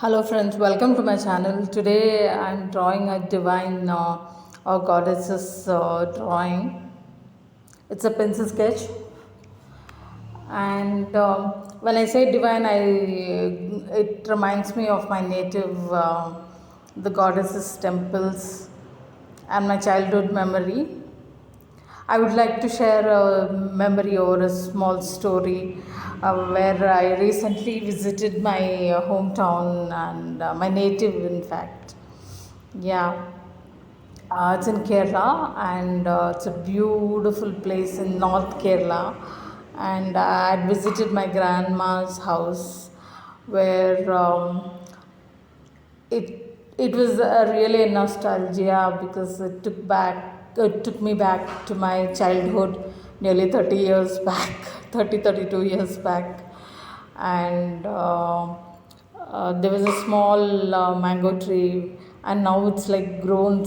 Hello friends, welcome to my channel. Today I'm drawing a divine or goddesses drawing. It's a pencil sketch, and when I say divine, it reminds me of my native, the goddesses temples, and my childhood memory. I would like to share a memory or a small story where I recently visited my hometown and my native, in fact. Yeah, it's in Kerala and it's a beautiful place in North Kerala. And I had visited my grandma's house where it was really a nostalgia because it took me back to my childhood nearly 30 years back 32 years back. And there was a small mango tree, and now it's like grown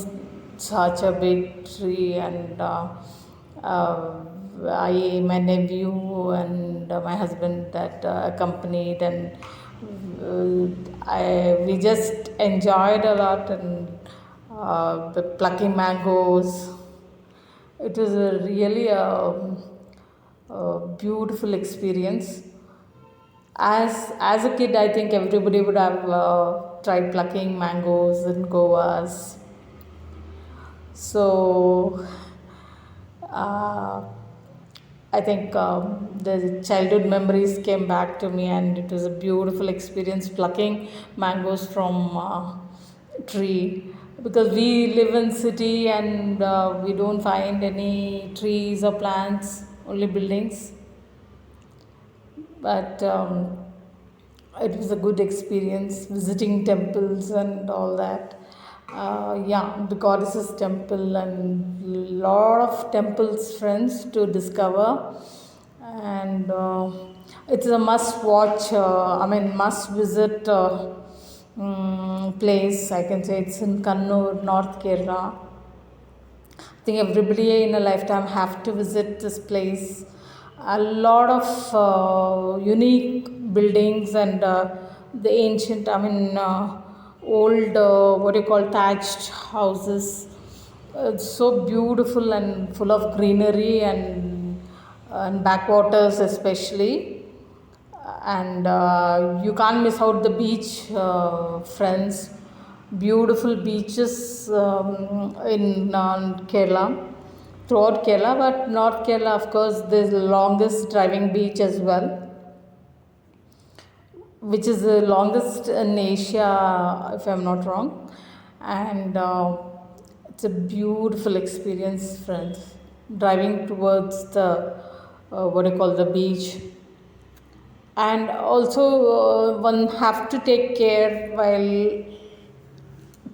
such a big tree. And my nephew and my husband that accompanied, and we just enjoyed a lot, and plucking mangoes. It was a beautiful experience. As a kid, I think everybody would have tried plucking mangoes in Goas. So uh, I think the childhood memories came back to me, and it was a beautiful experience plucking mangoes from tree, because we live in city and we don't find any trees or plants, only buildings. But it was a good experience visiting temples and all that. Yeah, the goddesses temple and lot of temples, friends, to discover. And it's a must watch, must visit place. I can say it's in Kannur, North Kerala. I think everybody in a lifetime have to visit this place. A lot of unique buildings and the ancient, old, what you call, thatched houses. It's so beautiful and full of greenery and backwaters especially. And you can't miss out the beach, friends. Beautiful beaches in Kerala, throughout Kerala, but North Kerala, of course, the longest driving beach as well, which is the longest in Asia, if I'm not wrong. And it's a beautiful experience, friends, driving towards the what do you call, the beach. And also one have to take care while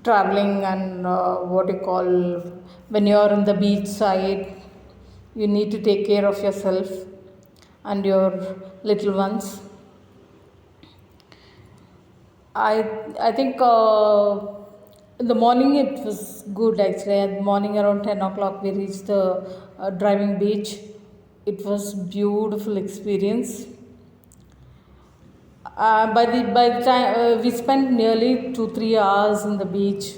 traveling, and what you call, when you're on the beach side, you need to take care of yourself and your little ones. I think in the morning it was good actually. At morning around 10 o'clock we reached the driving beach. It was beautiful experience. By the time we spent nearly 2-3 hours in the beach,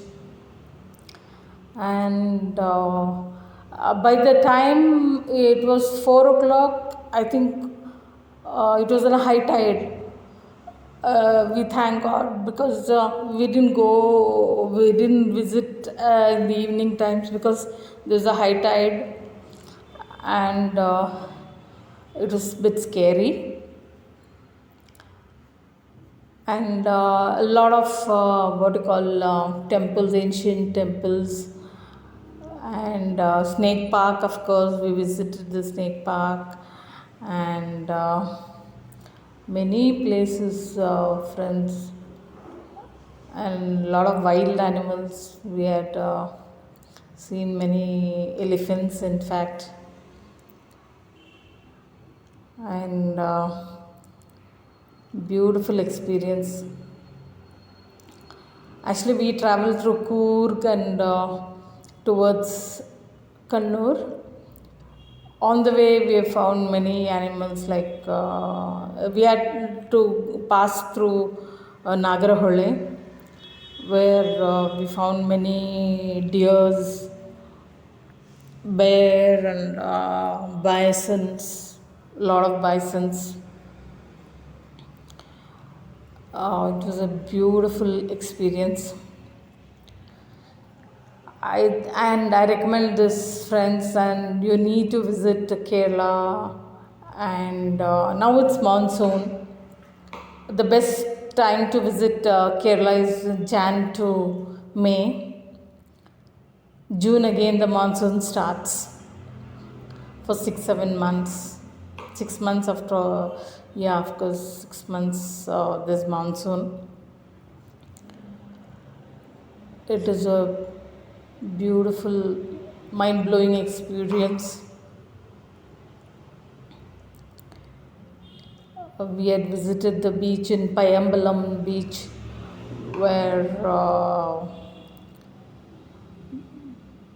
and by the time it was 4 o'clock, I think it was in a high tide. We thank God because we didn't visit in the evening times because there's a high tide, and it was a bit scary. And a lot of what you call, temples, ancient temples, and snake park, of course we visited the snake park, and many places, friends, and a lot of wild animals. We had seen many elephants, in fact, and beautiful experience. Actually, we traveled through Coorg and towards Kannur. On the way, we have found many animals, like we had to pass through Nagarhole, where we found many deers, bear, and bisons, a lot of bisons. It was a beautiful experience. I recommend this, friends, and you need to visit Kerala. And now it's monsoon. The best time to visit Kerala is Jan to May. June again the monsoon starts for 6-7 months. 6 months after, yeah, of course, 6 months this monsoon. It is a beautiful, mind blowing experience. We had visited the beach in Payambalam beach, where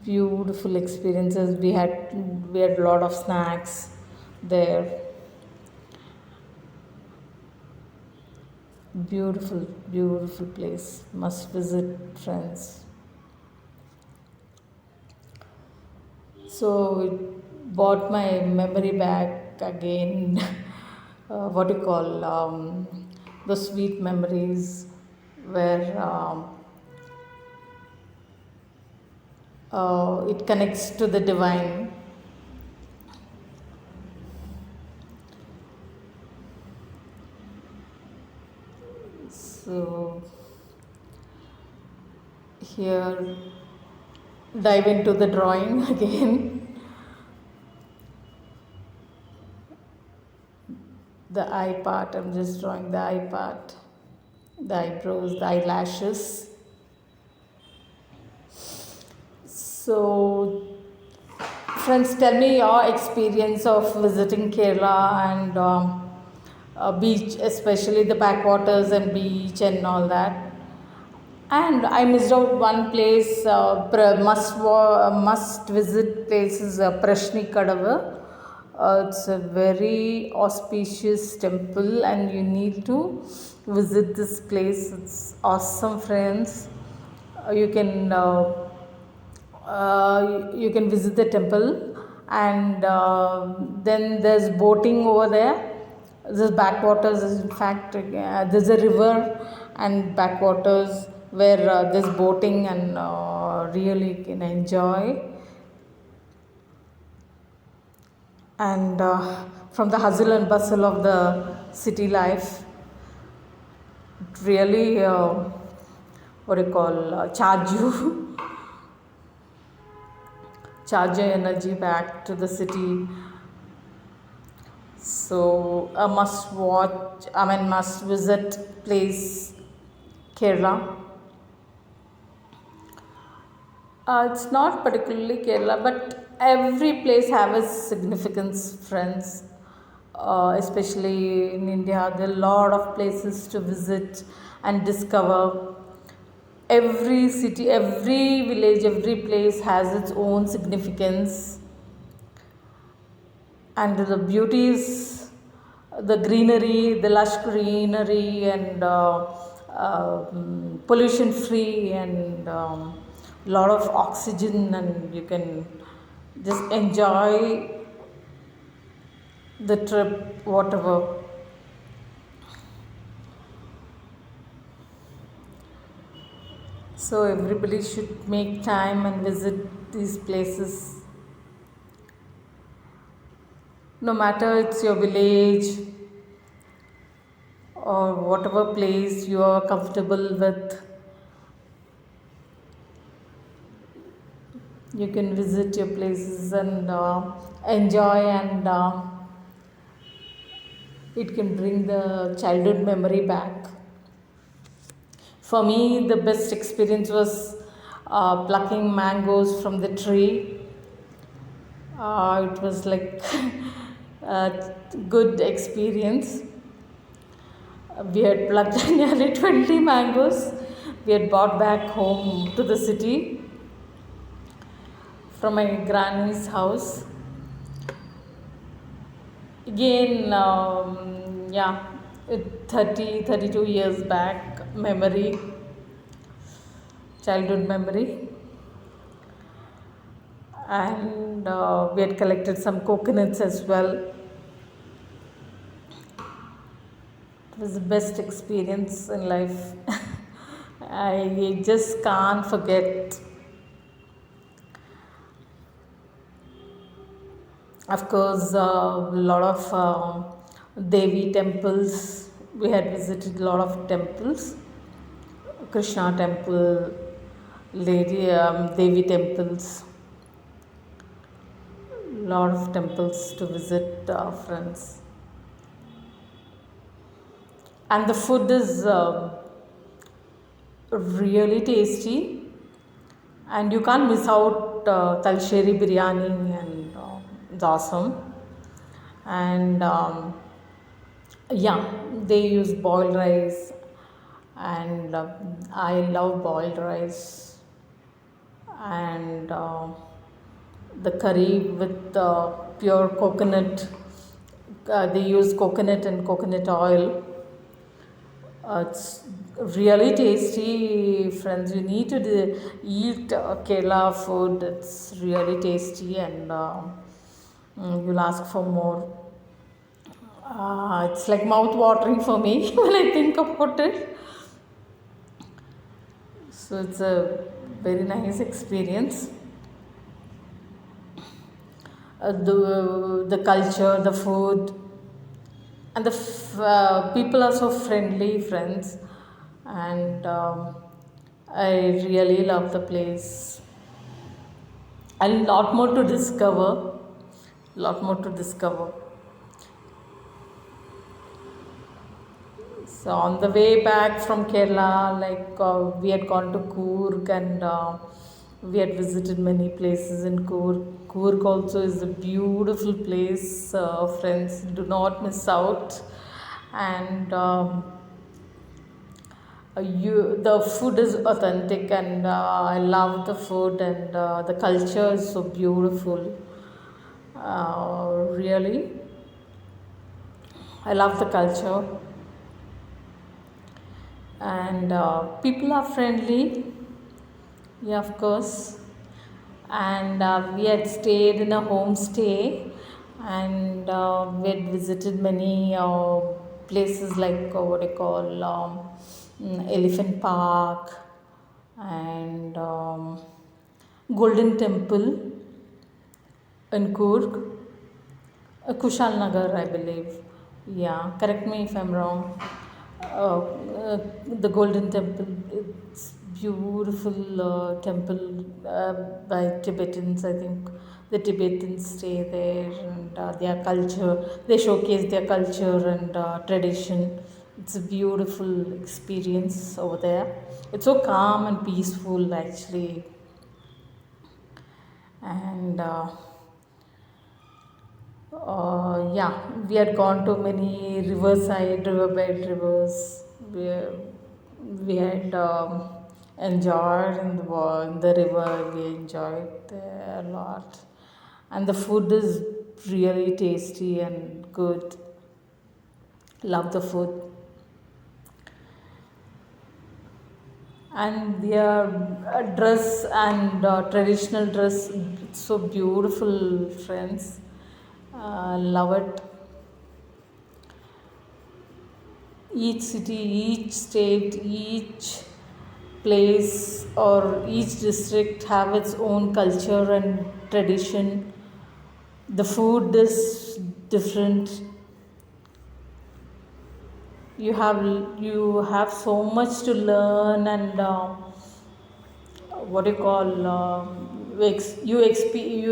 beautiful experiences. We had a lot of snacks there. Beautiful, beautiful place. Must visit, friends. So it brought my memory back again. What do you call, the sweet memories where it connects to the divine. So here, dive into the drawing again. The eye part, I'm just drawing the eye part, the eyebrows, the eyelashes. So, friends, tell me your experience of visiting Kerala and beach, especially the backwaters and beach and all that. And I missed out one place, must visit place is Prashni Kadava. It's a very auspicious temple, and you need to visit this place. It's awesome, friends. You can visit the temple, and then there's boating over there. There's backwaters. In fact, there's a river and backwaters where there's boating, and really you can enjoy. And from the hustle and bustle of the city life, it really charge your energy back to the city. So a must visit place, Kerala. It's not particularly Kerala, but every place has its significance, friends. Especially in India, there are a lot of places to visit and discover. Every city, every village, every place has its own significance. And the beauties, the greenery, the lush greenery, and pollution free, and lot of oxygen, and you can just enjoy the trip, whatever. So everybody should make time and visit these places. No matter it's your village or whatever place you are comfortable with, you can visit your places and enjoy, and it can bring the childhood memory back. For me, the best experience was plucking mangoes from the tree. It was like a good experience. We had plucked nearly 20 mangoes. We had brought back home to the city from my granny's house. Again, 32 years back, memory, childhood memory. And we had collected some coconuts as well. It was the best experience in life. I just can't forget. Of course, a lot of Devi temples. We had visited a lot of temples. Krishna temple, Devi temples. Lot of temples to visit, friends. And the food is really tasty, and you can't miss out Talsheri biryani, and it's awesome. And yeah, they use boiled rice, and I love boiled rice. And the curry with pure coconut. They use coconut and coconut oil. It's really tasty, friends. You need to eat Kerala food. It's really tasty, and you'll ask for more. It's like mouth watering for me when I think about it. So it's a very nice experience. The culture, the food, and the people are so friendly, friends, and I really love the place. And a lot more to discover. Lot more to discover. So on the way back from Kerala, we had gone to Coorg, and we had visited many places in Coorg. Coorg also is a beautiful place, friends. Do not miss out. And the food is authentic, and I love the food, and the culture is so beautiful. Really, I love the culture, and people are friendly. Yeah, of course. And we had stayed in a homestay, and we had visited many places like what I call Elephant Park, and Golden Temple in Coorg, Kushal Nagar, I believe. Yeah, correct me if I'm wrong. The Golden Temple, it's beautiful temple by Tibetans. I think the Tibetans stay there, and their culture, they showcase their culture and tradition. It's a beautiful experience over there. It's so calm and peaceful, actually. And yeah, we had gone to many riverside, riverbed rivers. We had enjoyed in the river. We enjoyed there a lot, and the food is really tasty and good. Love the food, and their dress and traditional dress. It's so beautiful, friends. Love it. Each city, each state, each place or each district have its own culture and tradition. The food is different. You have so much to learn, and what do you call you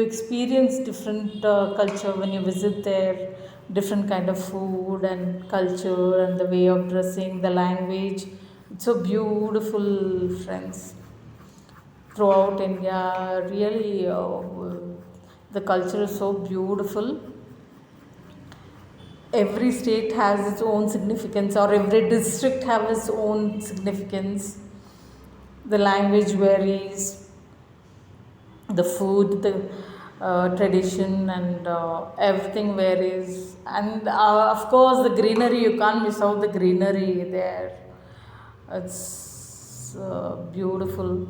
experience different culture when you visit there, different kind of food and culture, and the way of dressing, the language. It's so beautiful, friends. Throughout India, really, the culture is so beautiful. Every state has its own significance, or every district has its own significance. The language varies, the food, the tradition, and everything varies. And of course, the greenery, you can't miss out the greenery there. It's beautiful.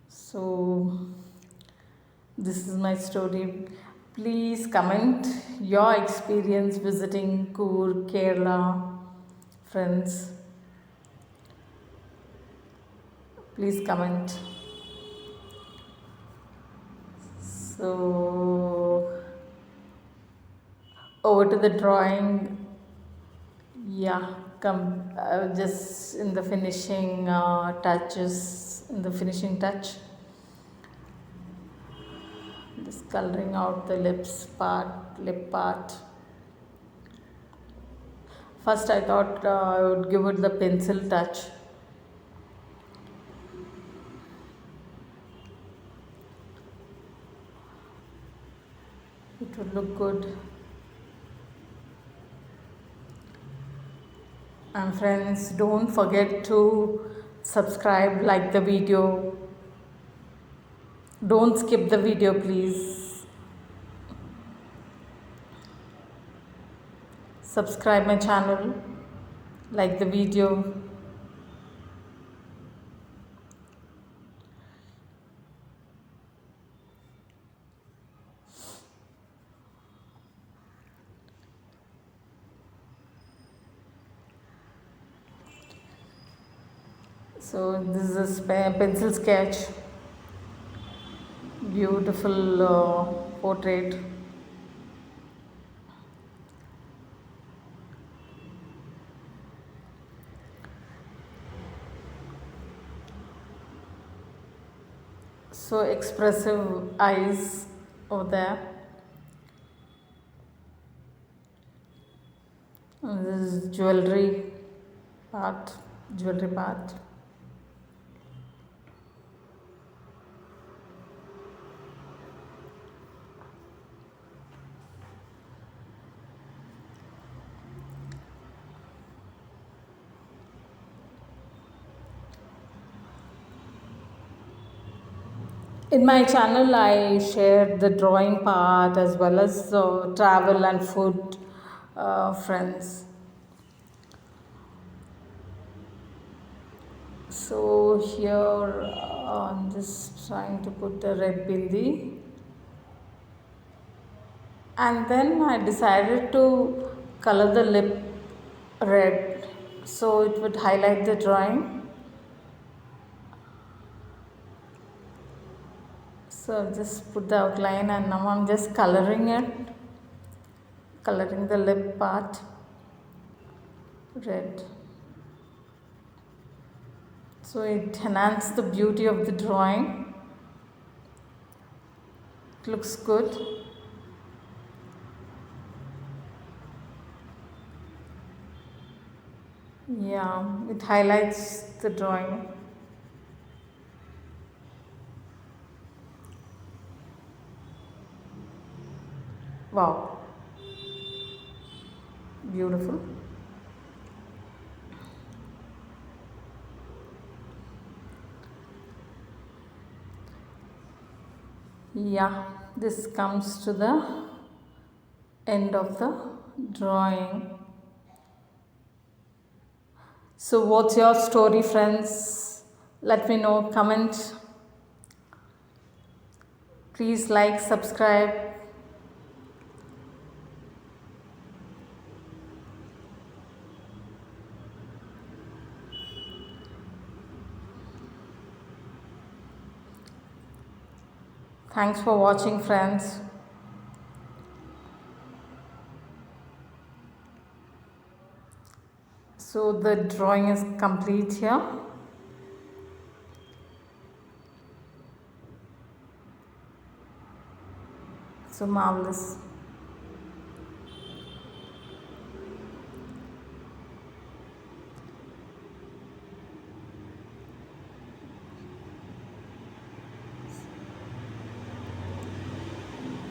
So, this is my story. Please comment your experience visiting Coorg, Kerala, friends. Please comment. So, over to the drawing. Yeah, come just in the finishing touches, in the finishing touch. Just coloring out the lip part. First, I thought I would give it the pencil touch. It would look good. And friends, don't forget to subscribe, like the video. Don't skip the video, please. Subscribe my channel, like the video. So this is a pencil sketch. Beautiful portrait. So expressive eyes over there. And this is jewelry part. In my channel, I share the drawing part as well as travel and food, friends. So here I'm just trying to put the red bindi, and then I decided to color the lip red so it would highlight the drawing. So I've just put the outline and now I'm just coloring the lip part red. So it enhances the beauty of the drawing. It looks good. Yeah, it highlights the drawing. Wow, beautiful. Yeah, this comes to the end of the drawing. So what's your story, friends? Let me know, comment. Please like, subscribe. Thanks for watching, friends. So the drawing is complete here. So marvelous.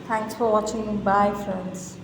Thanks for watching. Bye, friends.